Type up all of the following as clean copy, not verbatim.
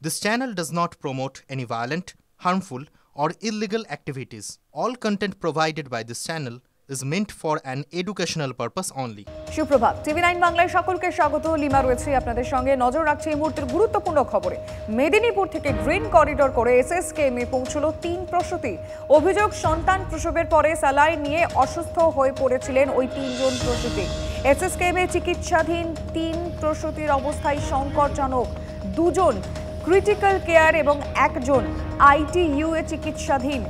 This channel does not promote any violent, harmful, or illegal activities. All content provided by this channel is meant for an educational purpose only. সুপ্রভাত, টিভি9 বাংলায় সকলকে স্বাগত। Lima রয়েছে আপনাদের সঙ্গে। নজর রাখছে এই মুহূর্তের গুরুত্বপূর্ণ খবরে। মেদিনীপুর থেকে গ্রিন করিডোর করে এসএসকেএমে পৌঁছলো 3 প্রসূতি। অভিযোগ, সন্তান প্রসবের পরে স্যালাইন নিয়ে অসুস্থ হয়ে পড়েছিলেন ওই 3 জন প্রসূতি। এসএসকেএমে চিকিৎসাধীন 3 প্রসূতির অবস্থায় সংকটজনক। 2 জন ক্রিটিক্যাল কেয়ার এবং 1 জন আইটিইউ এ চিকিৎসাধীন।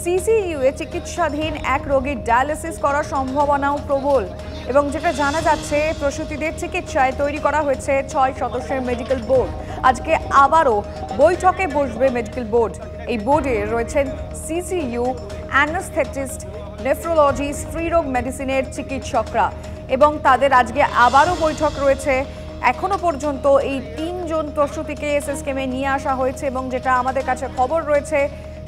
সিসিইউ এ চিকিৎসাধীন 1 রোগীর ডায়ালিসিস করার সম্ভাবনাও প্রবল। এবং যেটা জানা যাচ্ছে, প্রসূতিদের চিকিৎসায় তৈরি করা হয়েছে 6 সদস্যের মেডিকেল বোর্ড। আজকে আবারও বৈঠকে বসবে মেডিকেল বোর্ড। এই বোর্ডে রয়েছেন সিসিইউ, অ্যানাস্থেটিস্ট, নেফ্রোলজি, স্ত্রীরোগ মেডিসিনের চিকিৎসকরা এবং তাদের আজকে আবারও বৈঠক রয়েছে। এখনো পর্যন্ত এই 3 জন প্রসূতিকে এসএসকেএমে নিয়ে আসা হয়েছে এবং যেটা আমাদের কাছে খবর রয়েছে,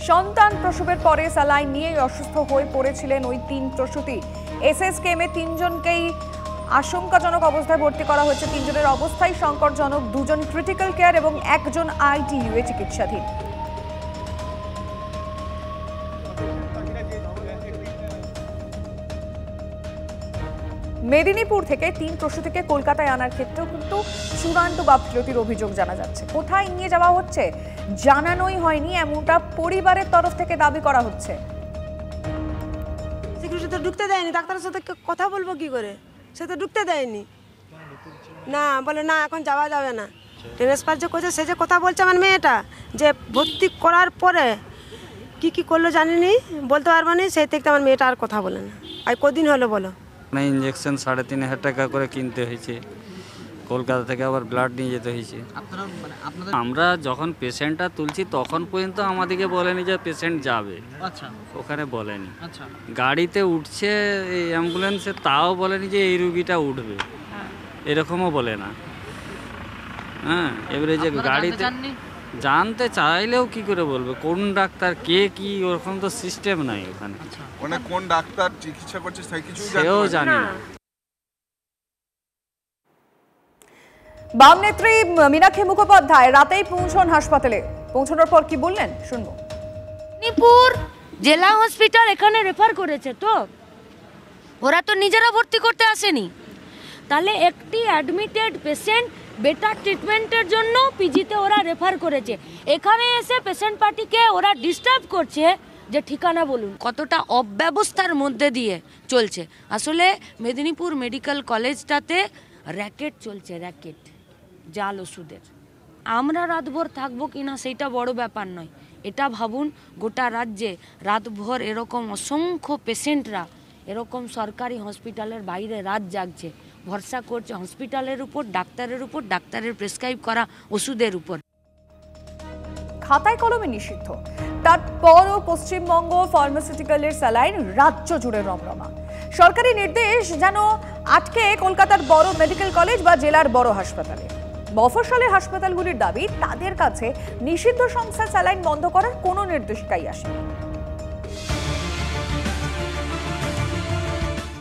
সন্তান প্রসবের পরে স্যালাইন নিয়েই অসুস্থ হয়ে পড়েছিলেন ওই 3 প্রসূতি। এসএসকেএমে 3 জনকেই আশঙ্কাজনক অবস্থায় ভর্তি করা হয়েছে। 3 জনের অবস্থাই সংকটজনক। 2 জন ক্রিটিক্যাল কেয়ার এবং 1 জন আইটিইউ এ চিকিৎসাধীন। মেদিনীপুর থেকে 3 প্রসূতিকে কলকাতায় আনার ক্ষেত্রেও কিন্তু চূড়ান্ত গাফিলতির অভিযোগ জানা যাচ্ছে। কোথায় নিয়ে যাওয়া হচ্ছে জানানোই হয়নি, এমনটা পরিবারের তরফ থেকে দাবি করা হচ্ছে। সিকিউরিটি তো ঢুকতে দেয়নি, ডাক্তারের সাথে কথা বলবো কি করে, সে তো ঢুকতে দেয়নি। না বলে না, এখন যাওয়া যাবে না। ট্রান্সফার যে করছে, সে যে কথা বলছে আমার মেয়েটা, যে ভর্তি করার পরে কি করলো জানিনি, বলতে পারবো না। সেই থেকে আমার মেয়েটা আর কথা বলে না। আর কদিন হলো বলো? ইঞ্জেকশন 3,500 টাকা করে কিনতে হয়েছে, কলকাতা থেকে আবার ব্লাড নিয়ে যেতে হয়েছে। আমরা যখন পেশেন্টটা তুলছি তখন পর্যন্ত আমাদেরকে বলেনি যে পেশেন্ট যাবে, ওখানে বলেনি। গাড়িতে উঠছে এই অ্যাম্বুলেন্সে, তাও বলেনি যে এই রুগীটা উঠবে, এরকমও বলে না। হ্যাঁ, এবারে যে গাড়িতে জানতে চাইলেও কি করে বলবে কোন ডাক্তার কে কি, ওরকম তো সিস্টেম নাই ওখানে। মানে কোন ডাক্তার চিকিৎসা করছে সেই কিছু জানি না। বাম নেত্রী মীনাক্ষী মুখোপাধ্যায় রাতেই পৌঁছন হাসপাতালে। পৌঁছানোর পর কি বললেন শুনবো। মেদিনীপুর জেলা হসপিটাল এখানে রেফার করেছে, তো ওরা তো নিজেরা ভর্তি করতে আসেনি। তাহলে একটি অ্যাডমিটেড পেশেন্ট বেটার ট্রিটমেন্টের জন্য পিজিতে ওরা রেফার করেছে। এখানে এসে পেশেন্ট পার্টিকে ওরা ডিস্টার্ব করছে যে ঠিকানা বলুন। কতটা অব্যবস্থার মধ্যে দিয়ে চলছে। আসলে মেদিনীপুর মেডিকেল কলেজটাতে র্যাকেট চলছে, র্যাকেট, জাল ওষুধের। আমরা রাতভর থাকবো কিনা সেইটা বড় ব্যাপার নয়। এটা ভাবুন, গোটা রাজ্যে রাতভর এরকম অসংখ্য পেশেন্টরা এরকম সরকারি হসপিটালের বাইরে রাত জাগছে, ভরসা করছে হসপিটালের উপর, ডাক্তারের উপর, ডাক্তারের প্রেসক্রাইব করা ওষুধের উপর। খাতায় কলমে নিষিদ্ধ, তারপরও পশ্চিমবঙ্গ ফার্মাসিউটিক্যালের স্যালাইন রাজ্য জুড়ে রমরমা। সরকারি নির্দেশ যেন আটকে কলকাতার বড় মেডিকেল কলেজ বা জেলার বড় হাসপাতালে। মফস্বলের হাসপাতালগুলির দাবি, তাদের কাছে নিষিদ্ধ সংস্থা স্যালাইন বন্ধ করার কোনো নির্দেশিকাই আসেনি।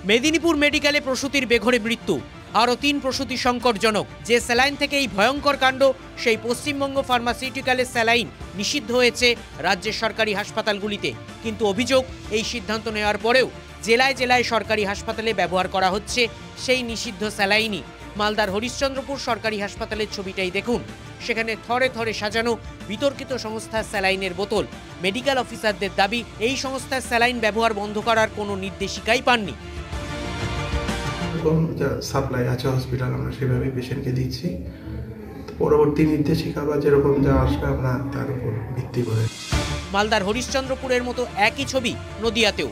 মেদিনীপুর মেডিকেলে প্রসূতির বেঘরে মৃত্যু, আরও 3 প্রসূতি সংকটজনক। যে স্যালাইন থেকে এই ভয়ঙ্কর কাণ্ড, সেই পশ্চিমবঙ্গ ফার্মাসিউটিক্যালের স্যালাইন নিষিদ্ধ হয়েছে রাজ্যের সরকারি হাসপাতালগুলিতে। কিন্তু অভিযোগ, এই সিদ্ধান্ত নেওয়ার পরেও জেলায় জেলায় সরকারি হাসপাতালে ব্যবহার করা হচ্ছে সেই নিষিদ্ধ স্যালাইনই। মালদার হরিশ্চন্দ্রপুর সরকারি হাসপাতালের ছবিটাই দেখুন। সেখানে থরে থরে সাজানো বিতর্কিত সংস্থার স্যালাইনের বোতল। মেডিকেল অফিসারদের দাবি, এই সংস্থার স্যালাইন ব্যবহার বন্ধ করার কোনো নির্দেশিকাই পাননি। যা সাপ্লাই আছে হসপিটাল, আমরা সেভাবেই পেশেন্টকে দিচ্ছি। পরবর্তী নির্দেশিকা বা যেরকম যা আসবে আমরা তার উপর ভিত্তি করে। মালদার হরিশ্চন্দ্রপুরের মতো একই ছবি নদিয়াতেও।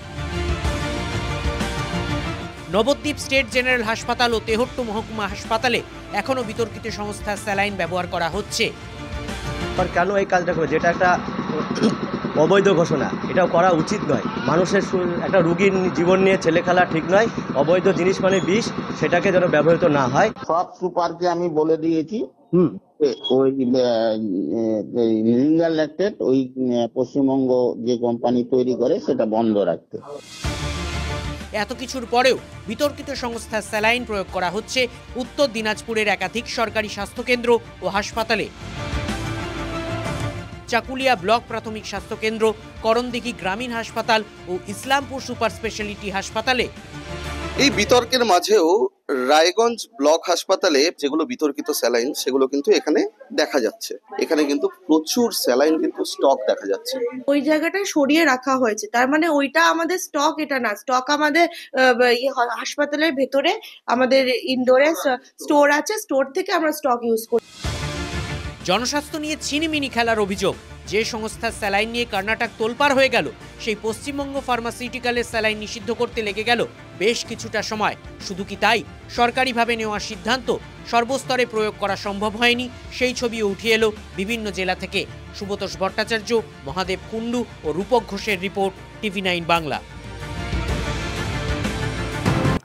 নবদ্বীপ স্টেট জেনারেল হাসপাতাল ও তেহট্টু মহকুমা হাসপাতালে এখনো বিতর্কিত সংস্থার স্যালাইন ব্যবহার করা হচ্ছে। কেন এই কাজটা করে, যেটা একটা অবৈধ ঘোষণা, এটাও করা উচিত নয়। মানুষের একটা রোগীর জীবন নিয়ে ছেলে খেলা ঠিক নয়। অবৈধ জিনিস মানে বিষ, সেটাকে যেন ব্যবহৃত না হয়। সব সুপারকে আমি বলে দিয়েছি ওই লিঙ্গাল ল্যাকটেট ওই পশ্চিমবঙ্গ যে কোম্পানি তৈরি করে সেটা বন্ধ রাখতে। এত কিছুর পরেও বিতর্কিত সংস্থার স্যালাইন প্রয়োগ করা হচ্ছে উত্তর দিনাজপুরের একাধিক সরকারি স্বাস্থ্যকেন্দ্র ও হাসপাতালে। চাকুলিয়া ব্লক প্রাথমিক স্বাস্থ্য কেন্দ্র, করণদিঘি গ্রামীণ হাসপাতাল ও ইসলামপুর সুপার স্পেশালিটি হাসপাতালে। এই বিতর্কের মাঝেও রায়গঞ্জ ব্লক হাসপাতালে যেগুলো বিতর্কিত স্যালাইন সেগুলো কিন্তু এখানে দেখা যাচ্ছে। এখানে কিন্তু প্রচুর স্যালাইন কিন্তু স্টক দেখা যাচ্ছে। ওই জায়গাটা সরিয়ে রাখা হয়েছে, তার মানে ওইটা আমাদের স্টক, এটা না। স্টক আমাদের হাসপাতালের ভেতরে আমাদের ইনডোরে স্টোর আছে, স্টোর থেকে আমরা স্টক ইউজ করি। জনস্বাস্থ্য নিয়ে ছিনিমিনি খেলার অভিযোগ। যে সংস্থার স্যালাইন নিয়ে কর্ণাটক তোলপাড় হয়ে গেল, সেই পশ্চিমবঙ্গ ফার্মাসিউটিক্যালের স্যালাইন নিষিদ্ধ করতে লেগে গেল বেশ কিছুটা সময়। শুধু কি তাই, সরকারিভাবে নেওয়া সিদ্ধান্ত সর্বস্তরে প্রয়োগ করা সম্ভব হয়নি, সেই ছবিও উঠে এলো বিভিন্ন জেলা থেকে। সুব্রতোষ ভট্টাচার্য, মহাদেব কুণ্ডু ও রূপক ঘোষের রিপোর্ট, TV9 বাংলা।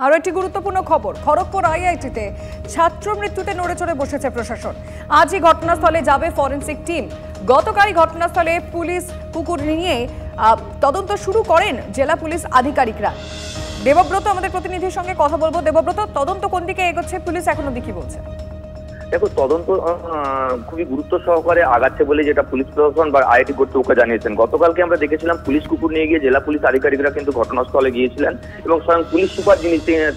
আরও একটি গুরুত্বপূর্ণ খবর, খড়গপুর IIT-তে ছাত্র মৃত্যুতে নড়ে চড়ে বসেছে প্রশাসন। আজই ঘটনাস্থলে যাবে ফরেনসিক টিম। গতকালই ঘটনাস্থলে পুলিশ কুকুর নিয়ে তদন্ত শুরু করেন জেলা পুলিশ আধিকারিকরা। দেবব্রত আমাদের প্রতিনিধির সঙ্গে কথা বলবো। দেবব্রত, তদন্ত কোন দিকে এগোচ্ছে, পুলিশ এখন অবধি কি বলছে? দেখো, তদন্ত খুবই গুরুত্ব সহকারে আগাচ্ছে বলে যেটা পুলিশ প্রশাসন বা IIT কর্তৃপক্ষ জানিয়েছেন। গতকালকে আমরা দেখেছিলাম পুলিশ কুকুর নিয়ে গিয়ে জেলা পুলিশ আধিকারিকরা কিন্তু ঘটনাস্থলে গিয়েছিলেন এবং স্বয়ং পুলিশ সুপার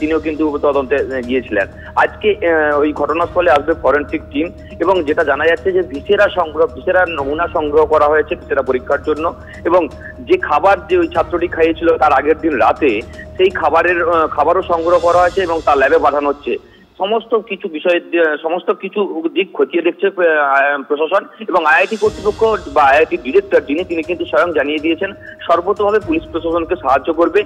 তিনিও কিন্তু তদন্তে গিয়েছিলেন। আজকে ওই ঘটনাস্থলে আসবে ফরেনসিক টিম এবং যেটা জানা যাচ্ছে যে ভিসেরা নমুনা সংগ্রহ করা হয়েছে ভিসেরা পরীক্ষার জন্য, এবং যে খাবার যে ওই ছাত্রটি খাইয়েছিল তার আগের দিন রাতে সেই খাবারও সংগ্রহ করা হয়েছে এবং তার ল্যাবে পাঠানো হচ্ছে। সমস্ত কিছু দিক খতিয়ে দেখছে প্রশাসন এবং IIT কর্তৃপক্ষ বা IIT ডিরেক্টর তিনি কিন্তু স্বয়ং জানিয়ে দিয়েছেন সর্বতভাবে পুলিশ প্রশাসনকে সাহায্য করবে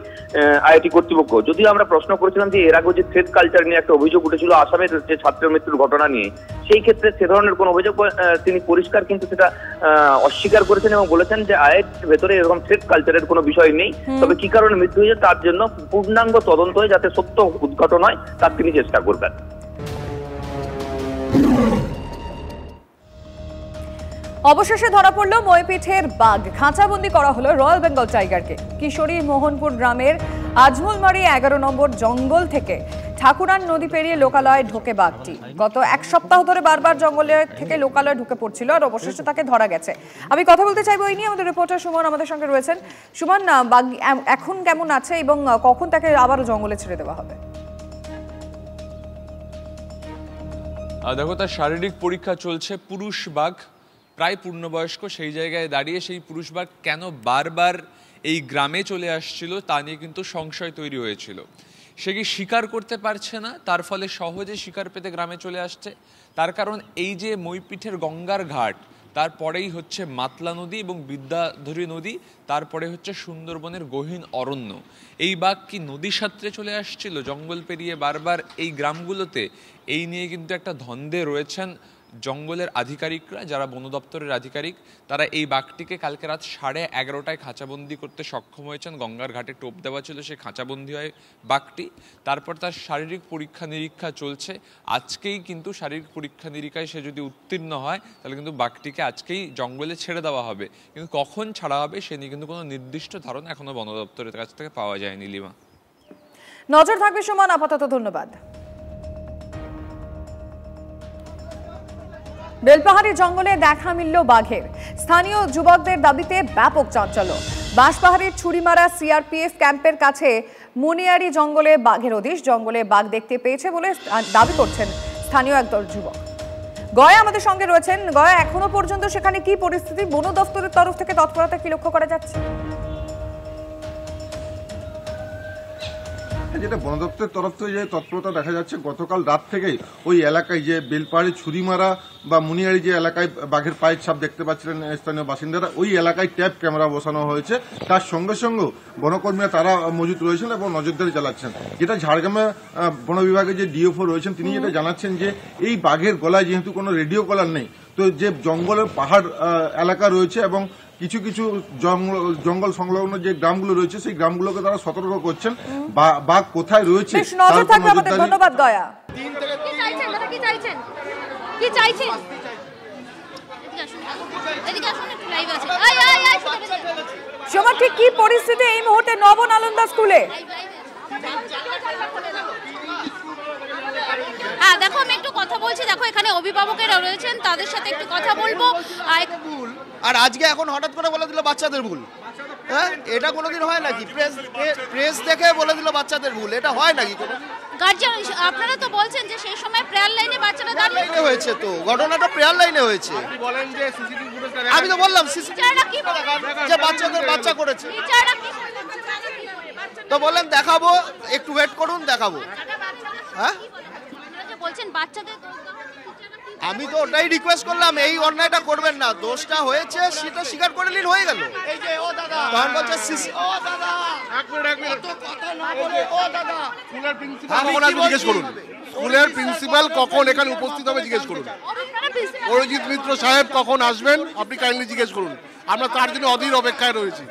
IIT কর্তৃপক্ষ। যদিও আমরা প্রশ্ন করেছিলাম যে এর আগে যে থ্রেড কালচার নিয়ে একটা অভিযোগ উঠেছিল আসামের যে ছাত্র মৃত্যুর ঘটনা নিয়ে, সেই ক্ষেত্রে সে ধরনের কোনো অভিযোগ তিনি পরিষ্কার কিন্তু সেটা অস্বীকার করেছেন এবং বলেছেন যে IITর ভেতরে এরকম থ্রেড কালচারের কোনো বিষয় নেই। তবে কি কারণে মৃত্যু হয়েছে তার জন্য পূর্ণাঙ্গ তদন্ত হয়ে যাতে সত্য উদ্ঘাটন হয় তার তিনি চেষ্টা করবেন। অবশেষে ধরা পড়ল মইপিঠের বাঘ। খাঁচাবন্দি করা হলো রয়্যাল বেঙ্গল টাইগারকে। কিশোরী মোহনপুর গ্রামের আজমলমারি 11 নম্বর জঙ্গল থেকে ঠাকুরান নদী পেরিয়ে লোকালয়ে ঢোকে বাঘটি। গত এক সপ্তাহ ধরে বারবার জঙ্গলে থেকে লোকালয়ে ঢুকে পড়ছিল আর অবশেষে তাকে ধরা গেছে। আমি কথা বলতে চাইবো এই নিয়ে, আমাদের রিপোর্টার সুমন আমাদের সঙ্গে রয়েছেন। সুমন, বাঘ এখন কেমন আছে এবং কখন তাকে আবারও জঙ্গলে ছেড়ে দেওয়া হবে? দেখো, তার শারীরিক পরীক্ষা চলছে। পুরুষ বাঘ, প্রায় পূর্ণবয়স্ক। সেই জায়গায় দাঁড়িয়ে সেই পুরুষ বাঘ কেন বারবার এই গ্রামে চলে আসছিল তা নিয়ে কিন্তু সংশয় তৈরি হয়েছিল। সে কি শিকার করতে পারছে না, তার ফলে সহজে শিকার পেতে গ্রামে চলে আসছে। তার কারণ এই যে মইপিঠের গঙ্গার ঘাট, তারপরেই হচ্ছে মাতলা নদী এবং বিদ্যাধরী নদী, তারপরে হচ্ছে সুন্দরবনের গহীন অরণ্য। এই বাঘ কি নদী সাঁতরে চলে আসছিল জঙ্গল পেরিয়ে বারবার এই গ্রামগুলোতে? এই নিয়ে কিন্তু একটা দ্বন্দ্বে রয়েছেন জঙ্গলের আধিকারিকরা, যারা বন দপ্তরের আধিকারিক। তারা এই বাঘটিকে কালকে রাত 11:30টায় খাঁচাবন্দি করতে সক্ষম হয়েছেন। গঙ্গার ঘাটে টোপ দেওয়া ছিল, সে খাঁচাবন্দি হয় বাঘটি। তারপর তার শারীরিক পরীক্ষা নিরীক্ষা চলছে। আজকেই কিন্তু শারীরিক পরীক্ষা নিরীক্ষায় সে যদি উত্তীর্ণ হয় তাহলে কিন্তু বাঘটিকে আজকেই জঙ্গলে ছেড়ে দেওয়া হবে। কিন্তু কখন ছাড়া হবে সে নিয়ে কিন্তু কোনো নির্দিষ্ট ধারণা এখনো বন দপ্তরের কাছ থেকে পাওয়া যায়নি। লিমা, নজর থাকবে সুমন, আপাতত ধন্যবাদ। বেলপাহাড়ি জঙ্গলে দেখা মিলল বাঘের। স্থানীয় যুবকদের দাবিতে ব্যাপক চাঞ্চল্য। বাঁশপাহাড়ির ছুরিমারা CRPF ক্যাম্পের কাছে মুনিয়ারি জঙ্গলে বাঘের অধিশ। জঙ্গলে বাঘ দেখতে পেয়েছে বলে দাবি করছেন স্থানীয় একদল যুবক। গয়া আমাদের সঙ্গে রয়েছেন। গয়া, এখনো পর্যন্ত সেখানে কি পরিস্থিতি? বন দপ্তরের তরফ থেকে তৎপরতা কি লক্ষ্য করা যাচ্ছে? যেটা বন দপ্তরের তরফ থেকে যে তৎপরতা দেখা যাচ্ছে, গতকাল রাত থেকেই ওই এলাকায় যে বেলপাহাড়ি ছুরিমারা বা মুনিয়ারি যে এলাকায় বাঘের পায়ের ছাপ দেখতে পাচ্ছিলেন স্থানীয় বাসিন্দারা, ওই এলাকায় ট্যাপ ক্যামেরা বসানো হয়েছে। তার সঙ্গে সঙ্গে বনকর্মীরা তারা মজুত রয়েছেন এবং নজরদারি চালাচ্ছেন। যেটা ঝাড়গ্রামে বন বিভাগের যে DFO রয়েছেন তিনি যেটা জানাচ্ছেন যে এই বাঘের গলায় যেহেতু কোনো রেডিও কলার নেই, তো যে জঙ্গলের পাহাড় এলাকা রয়েছে এবং কিছু কিছু জঙ্গল সংলগ্ন যে গ্রামগুলো রয়েছে সেই গ্রামগুলোকে তারা সতর্ক করছেন বাঘ কোথায় রয়েছে। ধন্যবাদ গয়া। সোমা, ঠিক কি পরিস্থিতি এই মুহূর্তে নবনালন্দা স্কুলে? হ্যাঁ দেখো, আমি একটু কথা বলছি। দেখো, এখানে অভিভাবকেরা রয়েছেন, তাদের সাথে একটু কথা বলবো। ভুল আর আজকে এখন হঠাৎ করে বলে দিল বাচ্চাদের ভুল। হ্যাঁ, এটা কোনোদিন হয় নাকি? প্রেস দেখে বলে দিল বাচ্চাদের ভুল, এটা হয় নাকি? গার্জিয়ান আপনারা তো বলছেন যে সেই সময় প্রেয়ার লাইনে বাচ্চারা দাঁড়িয়ে হয়েছে, তো ঘটনাটা প্রেয়ার লাইনে হয়েছে। বলেন যে সিসিটিভি ফুটেজ, আমি তো বললাম যে বাচ্চাদের বাচ্চা করেছে, তো বললেন দেখাবো, একটু ওয়েট করুন, দেখাবো। হ্যাঁ, বলছেন বাচ্চাদের, আমি তো ওটাই রিকোয়েস্ট করলাম, এই অন্যায়টা করবেন না, দোষটা হয়েছে সেটা স্বীকার করে নিন, হয়ে গেল। তখন বলছে স্কুলের প্রিন্সিপাল কখন এখানে উপস্থিত হবে জিজ্ঞেস করুন। অরিজিৎ মিত্র সাহেব কখন আসবেন আপনি কাইন্ডলি জিজ্ঞেস করুন, আমরা তার জন্য অধীর অপেক্ষায় রয়েছি।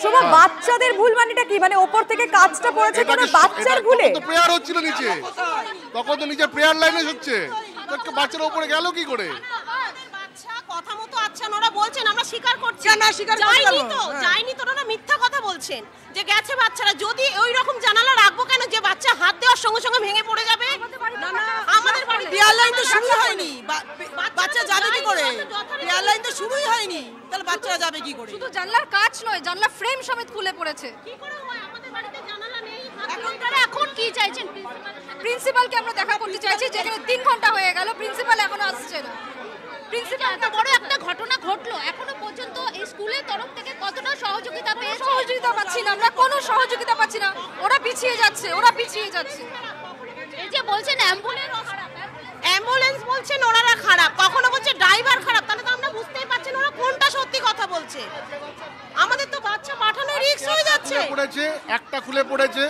শুভ, বাচ্চাদের ভুল মানেটা কি? মানে উপর থেকে কাজটা পড়েছে কোনো বাচ্চার ভুলে? তো প্রেয়ার হচ্ছিল নিচে, তখন তো নিচে প্রেয়ার লাইনে হচ্ছে, বাচ্চারা উপরে গেল কি করে? কথা মতো আচ্ছা ওরা বলছেন, আমরা স্বীকার করছি না, স্বীকার যায়নি তো, যায়নি তো, ওরা মিথ্যা কথা বলছেন যে গেছে বাচ্চারা। যদি ওই রকম জানালা রাখবো কেন যে বাচ্চা হাত দেওয়ার সঙ্গে সঙ্গে ভেঙে পড়ে যাবে? না না, আমাদের বাড়ি প্রেয়ার লাইন তো শুরু হয়নি, বাচ্চা যাবে কি করে? প্রেয়ার লাইন তো শুরুই হয়নি, তাহলে বাচ্চারা যাবে কি করে? শুধু জানলার কাচ নয়, জানলার ফ্রেম সমেত খুলে পড়েছে। কি করে হয়? আমাদের বাড়িতে জানালা নেই। এখন কি চাইছেন? প্রিন্সিপালকে আমরা দেখা করতে চাইছি, যেখানে 3 ঘন্টা হয়ে গেল, প্রিন্সিপাল এখনো আসছে না। প্রিন্সিপাল, এত বড় একটা ঘটনা ঘটলো, এখনো পর্যন্ত এই স্কুলের তরফ থেকে কতটা সহযোগিতা পেয়েছে? সহযোগিতা পাচ্ছি না আমরা, কোনো সহযোগিতা পাচ্ছি না, ওরা পিছিয়ে যাচ্ছে। এই যে বলছেন অ্যাম্বুলেন্স বলছেন ওনারা খারাপ, কখনো বলছে ড্রাইভার খারাপ, তাহলে তো আমরা বুঝতেই পারছি না ওরা কোনটা সত্যি কথা বলছে। আমাদের তো বাচ্চা পাঠানো রিস্ক হয়ে যাচ্ছে। একটা খুলে পড়েছে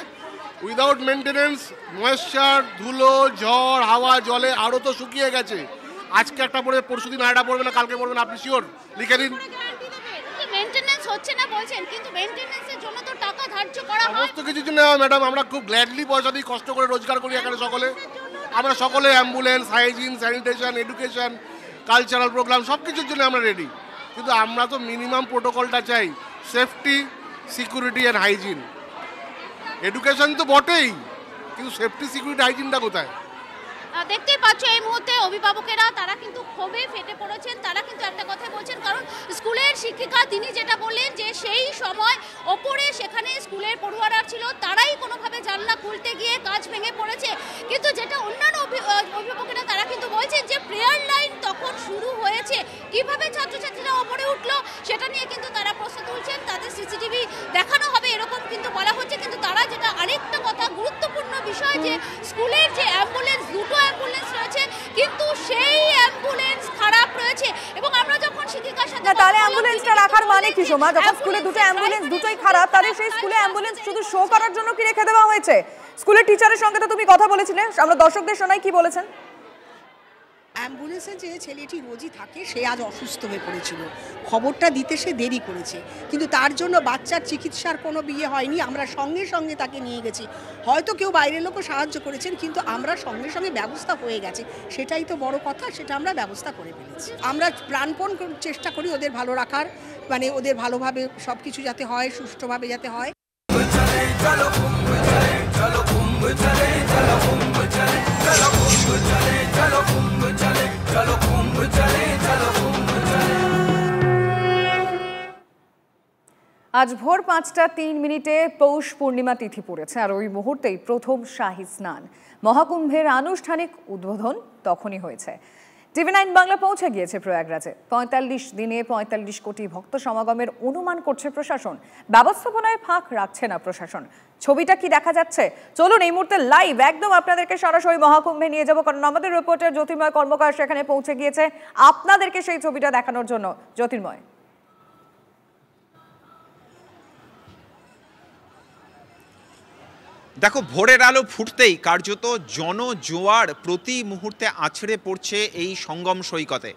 উইদাউট মেইনটেনেন্স, ময়েশ্চার, ধুলো, ঝড়, হাওয়া, জলে আরো তো শুকিয়ে গেছে। আজকে একটা পড়ে, পরশুদিন আরেকটা পড়বে না, কালকে পড়বে না, আপনি শিওর? লিখে দিন। মেইনটেনেন্স হচ্ছে না বলছেন, কিন্তু মেইনটেনেন্সের জন্য তো টাকা ধার্য করা হয়। সমস্ত কিছুর জন্য ম্যাডাম আমরা খুব গ্ল্যাডলি পয়সা দিই, কষ্ট করে রোজগার করি এখানে সকলে। আমরা সকলে ambulance, hygiene, sanitation, education, cultural program সব কিছুর জন্য আমরা রেডি, কিন্তু আমরা তো মিনিমাম প্রোটোকলটা চাই, safety, security and hygiene. Education তো বটেই, কিন্তু সেফটি, সিকিউরিটি, হাইজিনটা কোথায়? দেখতেই পাচ্ছ এই মুহূর্তে অভিভাবকেরা তারা কিন্তু ক্ষোভে ফেটে পড়েছেন। তারা কিন্তু একটা কথা বলছেন, কারণ স্কুলের শিক্ষিকা তিনি যেটা বললেন যে সেই সময় ওপরে সেখানে স্কুলের পড়ুয়ারা ছিল, তারাই কোনোভাবে জানলা খুলতে গিয়ে কাজ ভেঙে পড়েছে। কিন্তু যেটা অন্যান্য অভিভাবকেরা তারা কিন্তু বলছেন যে প্রেয়ার লাইন তখন শুরু হয়েছে, কিভাবে ছাত্রছাত্রীরা ওপরে উঠলো সেটা নিয়ে কিন্তু তারা প্রশ্ন তুলছেন। তাদের সিসিটিভি দেখানো হবে এরকম কিন্তু বলা হচ্ছে। কিন্তু তারা যেটা আরেকটা কথা গুরুত্বপূর্ণ বিষয়, যে স্কুলের যে অ্যাম্বুলেন্স, 2টো অ্যাম্বুলেন্স রয়েছে, কিন্তু সেই অ্যাম্বুলেন্স খারাপ রয়েছে। এবং আমরা যখন শিক্ষিকার সাথে, তাহলে অ্যাম্বুলেন্সটা রাখার মানে কি সোমা? যখন স্কুলে 2টো অ্যাম্বুলেন্স, দুটোই খারাপ, তাহলে সেই স্কুলে অ্যাম্বুলেন্স শুধু শো করার জন্য কি রেখে দেওয়া হয়েছে? স্কুলের টিচারের সঙ্গে তো তুমি কথা বলেছিলে, আমরা দর্শকদের শোনাই কি বলেছেন। অ্যাম্বুলেন্সে যে ছেলেটি রোজই থাকে সে আজ অসুস্থ হয়ে পড়েছিল, খবরটা দিতে সে দেরি করেছে, কিন্তু তার জন্য বাচ্চার চিকিৎসার কোনো বিয়ে হয়নি। আমরা সঙ্গে সঙ্গে তাকে নিয়ে গেছি, হয়তো কেউ বাইরের লোকও সাহায্য করেছেন, কিন্তু আমরা সঙ্গে সঙ্গে ব্যবস্থা হয়ে গেছে, সেটাই তো বড় কথা, সেটা আমরা ব্যবস্থা করে ফেলেছি। আমরা প্রাণপণ চেষ্টা করি ওদের ভালো রাখার, মানে ওদের ভালোভাবে সব কিছু যাতে হয়, সুষ্ঠুভাবে যাতে হয়। আজ ভোর 5:03 পৌষ পূর্ণিমা তিথি পড়েছে, আর ওই মুহূর্তেই প্রথম শাহী স্নান মহাকুম্ভের আনুষ্ঠানিক উদ্বোধন তখনই হয়েছে। TV9 বাংলা পৌঁছে গিয়েছে প্রয়াগরাজে। 45 দিনে 45 কোটি ভক্ত সমাগমের অনুমান করছে প্রশাসন। ব্যবস্থাপনায় ফাঁক রাখছে না প্রশাসন। ছবিটা কি দেখা যাচ্ছে? চলুন এই মুহূর্তে লাইভ একদম আপনাদেরকে সরাসরি মহাকুম্ভে নিয়ে যাব, কারণ আমাদের রিপোর্টার জ্যোতির্ময় কর্মকার সেখানে পৌঁছে গিয়েছে আপনাদেরকে সেই ছবিটা দেখানোর জন্য। জ্যোতির্ময়, দেখো, ভোরের আলো ফুটতেই কার্যত জনজোয়ার প্রতি মুহূর্তে আছড়ে পড়ছে এই সঙ্গম সৈকতে।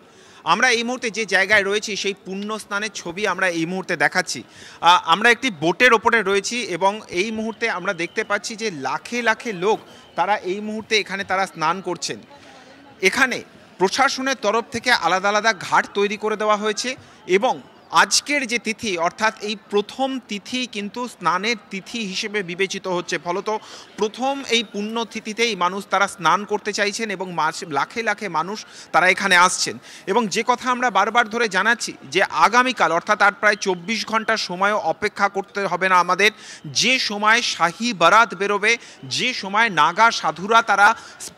আমরা এই মুহূর্তে যে জায়গায় রয়েছি সেই পুণ্য স্নানের ছবি আমরা এই মুহূর্তে দেখাচ্ছি। আমরা একটি বোটের ওপরে রয়েছি এবং এই মুহূর্তে আমরা দেখতে পাচ্ছি যে লাখে লাখে লোক তারা এই মুহূর্তে এখানে তারা স্নান করছেন। এখানে প্রশাসনের তরফ থেকে আলাদা আলাদা ঘাট তৈরি করে দেওয়া হয়েছে এবং আজকের যে তিথি অর্থাৎ এই প্রথম তিথি কিন্তু স্নানের তিথি হিসেবে বিবেচিত হচ্ছে। ফলত প্রথম এই পুণ্য তিথিতেই মানুষ তারা স্নান করতে চাইছেন এবং লাখে লাখে মানুষ তারা এখানে আসছেন। এবং যে কথা আমরা বারবার ধরে জানাচ্ছি যে আগামীকাল অর্থাৎ আর প্রায় 24 ঘন্টার সময়ও অপেক্ষা করতে হবে না আমাদের, যে সময় শাহী বারাত বেরোবে, যে সময় নাগা সাধুরা তারা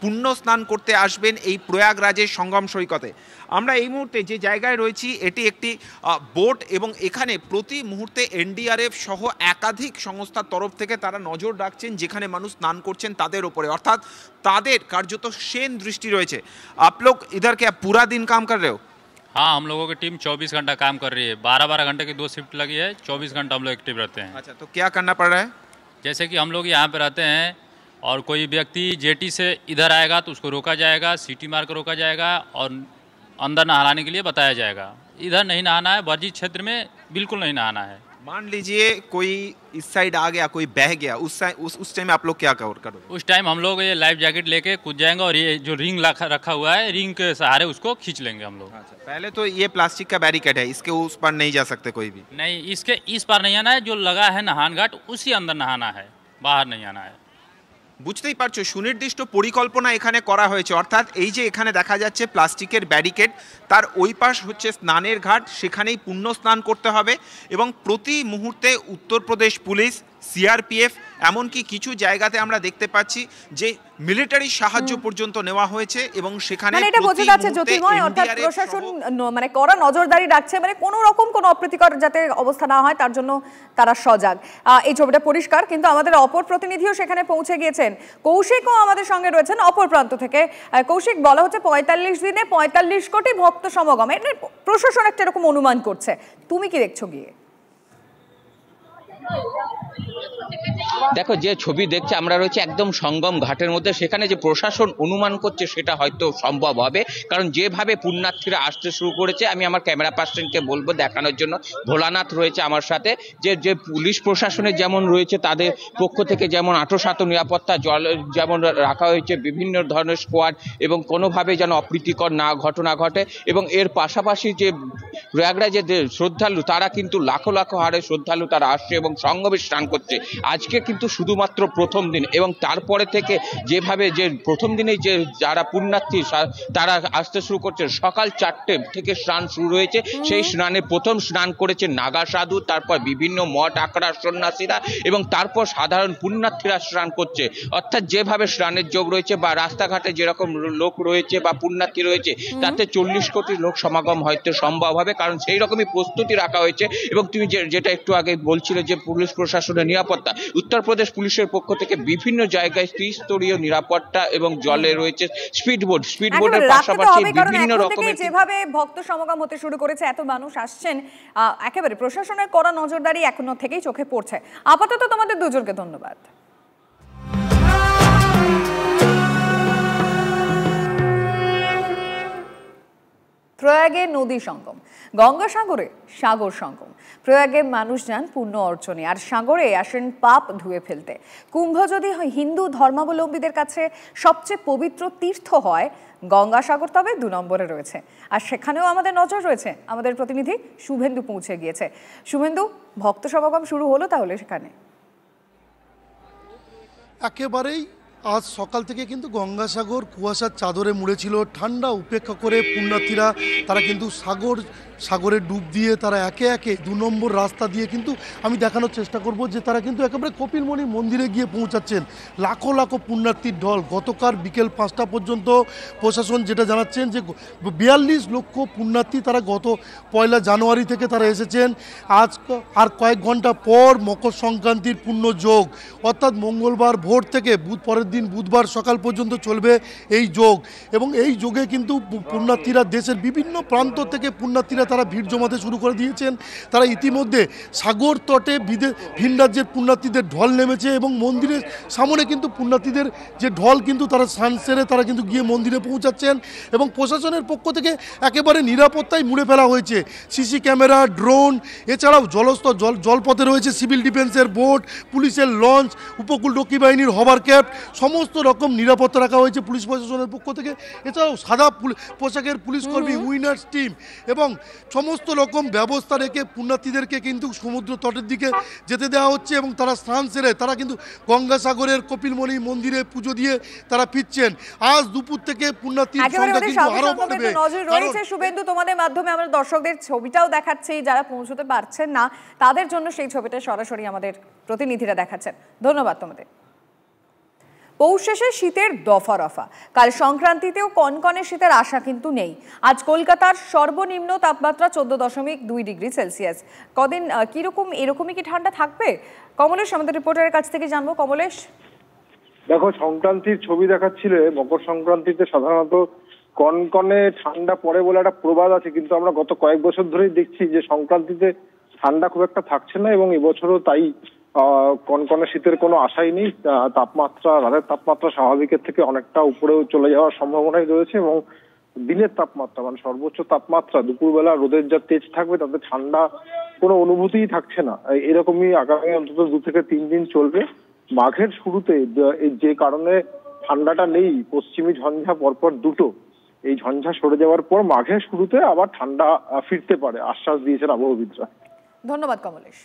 পুণ্য স্নান করতে আসবেন এই প্রয়াগরাজের সঙ্গম সৈকতে। আমরা এই মুহূর্তে যে জায়গায় রয়েছি এটি একটি বোট এবং এখানে প্রতি মুহূর্তে এনডিআরএফ সহ একাধিক সংস্থার তরফ থেকে তারা নজর রাখছেন যেখানে মানুষ স্নান করছেন তাদের ওপরে, অর্থাৎ তাদের কার্যত সেন দৃষ্টি রয়েছে। आप लोग इधर क्या पूरा दिन काम कर रहे हो? हाँ, हम लोगों की टीम 24 घंटा काम कर रही है। 12-12 घंटे की 2 शिफ्ट लगी है, 24 घंटा हम लोग एक्टिव रहते हैं। अच्छा, तो क्या करना पड़ रहा है? जैसे कि हम लोग यहाँ पे रहते हैं और कोई व्यक्ति जेटी से इधर आएगा तो उसको रोका जाएगा, सीटी मार कर रोका जाएगा और अंदर नहाने के लिए बताया जाएगा। इधर नहीं नहाना है, वर्जित क्षेत्र में बिल्कुल नहीं नहाना है। मान लीजिए कोई इस साइड आ गया, कोई बह गया, उस टाइम आप लोग क्या करोगे? उस टाइम हम लोग ये लाइफ जैकेट लेके कूद जाएंगे और ये जो रिंग रखा हुआ है, रिंग के सहारे उसको खींच लेंगे हम लोग। अच्छा, पहले तो ये प्लास्टिक का बैरिकेड है, इसके उस पर नहीं जा सकते कोई भी? नहीं, इसके इस पार नहीं आना है, जो लगा है नहान घाट उसी अंदर नहाना है, बाहर नहीं आना है। বুঝতেই পারছো সুনির্দিষ্ট পরিকল্পনা এখানে করা হয়েছে, অর্থাৎ এই যে এখানে দেখা যাচ্ছে প্লাস্টিকের ব্যারিকেড, তার ওই পাশ হচ্ছে স্নানের ঘাট, সেখানেই পুণ্য স্নান করতে হবে এবং প্রতি মুহূর্তে উত্তরপ্রদেশ পুলিশ, সিআরপিএফ, এমনকি কিছু জায়গাতে আমরা দেখতে পাচ্ছি যে মিলিটারি সাহায্য পর্যন্ত নেওয়া হয়েছে এবং সেখানে এটা বোঝা যাচ্ছে জ্যোতির্ময়, অর্থাৎ প্রশাসন মানে কড়া নজরদারি রাখছে, মানে কোনো রকম কোনো অপ্রীতিকর যাতে অবস্থা না হয় তার জন্য তারা সজাগ। এই ছবিটা পরিষ্কার, কিন্তু আমাদের অপর প্রতিনিধিও সেখানে পৌঁছে গিয়েছেন। কৌশিকও আমাদের সঙ্গে রয়েছেন অপর প্রান্ত থেকে। কৌশিক, বলা হচ্ছে 45 দিনে 45 কোটি ভক্ত সমাগম, এটা প্রশাসন একটা এরকম অনুমান করছে, তুমি কি দেখছো গিয়ে? দেখো, যে ছবি দেখছে আমরা রয়েছে একদম সঙ্গম ঘাটের মধ্যে, সেখানে যে প্রশাসন অনুমান করছে সেটা হয়তো সম্ভব হবে, কারণ যেভাবে পুণ্যার্থীরা আসতে শুরু করেছে, আমি আমার ক্যামেরা পার্সনকে বলবো দেখানোর জন্য, ভোলানাথ রয়েছে আমার সাথে, যে পুলিশ প্রশাসনের যেমন রয়েছে তাদের পক্ষ থেকে যেমন আঁটোসাঁটো নিরাপত্তা জল যেমন রাখা হয়েছে, বিভিন্ন ধরনের স্কোয়াড, এবং কোনোভাবে যেন অপ্রীতিকর ঘটনা ঘটে। এবং এর পাশাপাশি যে প্রয়াগরাজের যে শ্রদ্ধালু তারা কিন্তু লাখো লাখো হারে শ্রদ্ধালু তারা আসছে এবং সঙ্গমে স্নান করছে। আজকে কিন্তু শুধুমাত্র প্রথম দিন, এবং তারপরে থেকে যেভাবে যে প্রথম দিনে যে যারা পুণ্যার্থী তারা আসতে শুরু করছে, সকাল 4টে থেকে স্নান শুরু হয়েছে। সেই স্নানে প্রথম স্নান করেছে নাগা সাধু, তারপর বিভিন্ন মঠ আখড়া সন্ন্যাসীরা, এবং তারপর সাধারণ পুণ্যার্থীরা স্নান করছে। অর্থাৎ যেভাবে স্নানের যোগ রয়েছে বা রাস্তাঘাটে যেরকম লোক রয়েছে বা পুণ্যার্থী রয়েছে, তাতে 40 কোটি লোক সমাগম হয়তো সম্ভব হবে, কারণ সেই রকমই প্রস্তুতি রাখা হয়েছে। এবং তুমি যেটা একটু আগে বলছিলে যে পুলিশ প্রশাসনের নিরাপত্তা, উত্তরপ্রদেশ পুলিশের পক্ষ থেকে বিভিন্ন জায়গায় ত্রিস্তরীয় নিরাপত্তা এবং জলে রয়েছে স্পিডবোটের পাশাপাশি বিভিন্ন রকমের, যেভাবে ভক্ত সমাগম হতে শুরু করেছে, এত মানুষ আসছেন, একেবারে প্রশাসনের কড়া নজরদারি এখনো থেকেই চোখে পড়ছে। আপাতত তোমাদের দুজনকে ধন্যবাদ। প্রয়াগে নদী সঙ্গম, গঙ্গাসাগরে সাগর সঙ্গম। প্রয়াগে মানুষ যান পুণ্য অর্জনে, আর সাগরে আসেন পাপ ধুয়ে ফেলতে। কুম্ভ যদি হিন্দু ধর্মাবলম্বীদের কাছে সবচেয়ে পবিত্র তীর্থ হয়, গঙ্গাসাগর তবে 2 নম্বরে রয়েছে। আর সেখানেও আমাদের নজর রয়েছে, আমাদের প্রতিনিধি শুভেন্দু পৌঁছে গিয়েছে। শুভেন্দু, ভক্ত সমাগম শুরু হলো তাহলে সেখানে? একেবারেই আজ সকাল থেকে কিন্তু গঙ্গাসাগর কুয়াশার চাদরে মুড়েছিল। ঠান্ডা উপেক্ষা করে পুণ্যার্থীরা তারা কিন্তু সাগরে ডুব দিয়ে তারা একে একে 2 নম্বর রাস্তা দিয়ে কিন্তু আমি দেখানোর চেষ্টা করব যে তারা কিন্তু একেবারে কপিলমণি মন্দিরে গিয়ে পৌঁছাচ্ছেন। লাখো লাখো পুণ্যার্থীর ঢল। গতকাল বিকেল 5টা পর্যন্ত প্রশাসন যেটা জানাচ্ছেন যে 42 লক্ষ পুণ্যার্থী তারা গত 1 জানুয়ারি থেকে তারা এসেছেন। আজ আর কয়েক ঘন্টা পর মকর সংক্রান্তির পুণ্য যোগ, অর্থাৎ মঙ্গলবার ভোর থেকে পরের দিন বুধবার সকাল পর্যন্ত চলবে এই যোগ। এবং এই যোগে কিন্তু পুণ্যার্থীরা দেশের বিভিন্ন প্রান্ত থেকে পুণ্যার্থীরা তারা ভিড় জমাতে শুরু করে দিয়েছেন। তারা ইতিমধ্যে সাগর তটে ভিন রাজ্যের পুণ্যার্থীদের ঢল নেমেছে এবং মন্দিরের সামনে কিন্তু পুণ্যার্থীদের যে ঢল কিন্তু তারা স্নান সেরে তারা কিন্তু গিয়ে মন্দিরে পৌঁছাচ্ছেন। এবং প্রশাসনের পক্ষ থেকে একেবারে নিরাপত্তায় মুড়ে ফেলা হয়েছে। সিসি ক্যামেরা, ড্রোন, এছাড়াও জলপথে রয়েছে সিভিল ডিফেন্সের বোট, পুলিশের লঞ্চ, উপকূলরক্ষী বাহিনীর হভারক্রাফট, সমস্ত রকম নিরাপত্তা রাখা হয়েছে পুলিশ প্রশাসনের পক্ষ থেকে। এছাড়াও সাদা পোশাকের পুলিশ কর্মী, উইনার্স টিম এবং সমস্ত রকম ব্যবস্থা রেখে পুণ্যার্থীদেরকে কিন্তু সমুদ্র তটের দিকে যেতে দেওয়া হচ্ছে এবং তারা স্নান সেরে তারা কিন্তু গঙ্গাসাগরের কপিলমণি মন্দিরে পুজো দিয়ে তারা ফিরছেন। আজ দুপুর থেকে পুণ্যার্থীর সংখ্যা কিন্তু আরো বাড়বে। নজর রয়েছে শুভেন্দু, তোমাদের মাধ্যমে আমরা দর্শকদের ছবিটাও দেখাচ্ছি, যারা পৌঁছতে পারছেন না তাদের জন্য সেই ছবিটা সরাসরি আমাদের প্রতিনিধিরা দেখাচ্ছেন। ধন্যবাদ তোমাদের। পৌষ শেষে শীতের দফা রফা, কাল সংক্রান্তিতেও কনকনে শীতের আশা কিন্তু নেই। আজ কলকাতার সর্বনিম্ন তাপমাত্রা 14.2 ডিগ্রি সেলসিয়াস। কদিন এরকমই কি ঠান্ডা থাকবে? কমলেশ আমাদের রিপোর্টারের কাছ থেকে জানবো। কমলেশ, দেখো, সংক্রান্তির ছবি দেখাচ্ছিলে, মকর সংক্রান্তিতে সাধারণত কনকনে ঠান্ডা পড়ে বলে একটা প্রবাদ আছে, কিন্তু আমরা গত কয়েক বছর ধরেই দেখছি যে সংক্রান্তিতে ঠান্ডা খুব একটা থাকছে না এবং এবছরও তাই কনকনে শীতের কোনো আশাই নেই। রাতের তাপমাত্রা স্বাভাবিকের থেকে অনেকটা উপরেও চলে যাওয়ার সম্ভাবনাই রয়েছে এবং দিনের তাপমাত্রা মানে সর্বোচ্চ তাপমাত্রা দুপুরবেলা রোদের যা তেজ থাকবে তাতে ঠান্ডা কোনো অনুভূতিই থাকছে না। এরকমই আগামী অন্তত 2 থেকে 3 দিন চলবে। মাঘের শুরুতে যে কারণে ঠান্ডাটা নেই, পশ্চিমী ঝঞ্ঝা পরপর দুটো, এই ঝঞ্ঝা সরে যাওয়ার পর মাঘের শুরুতে আবার ঠান্ডা ফিরতে পারে আশ্বাস দিয়েছেন আবহাওয়াবিদরা। ধন্যবাদ কমলেশ।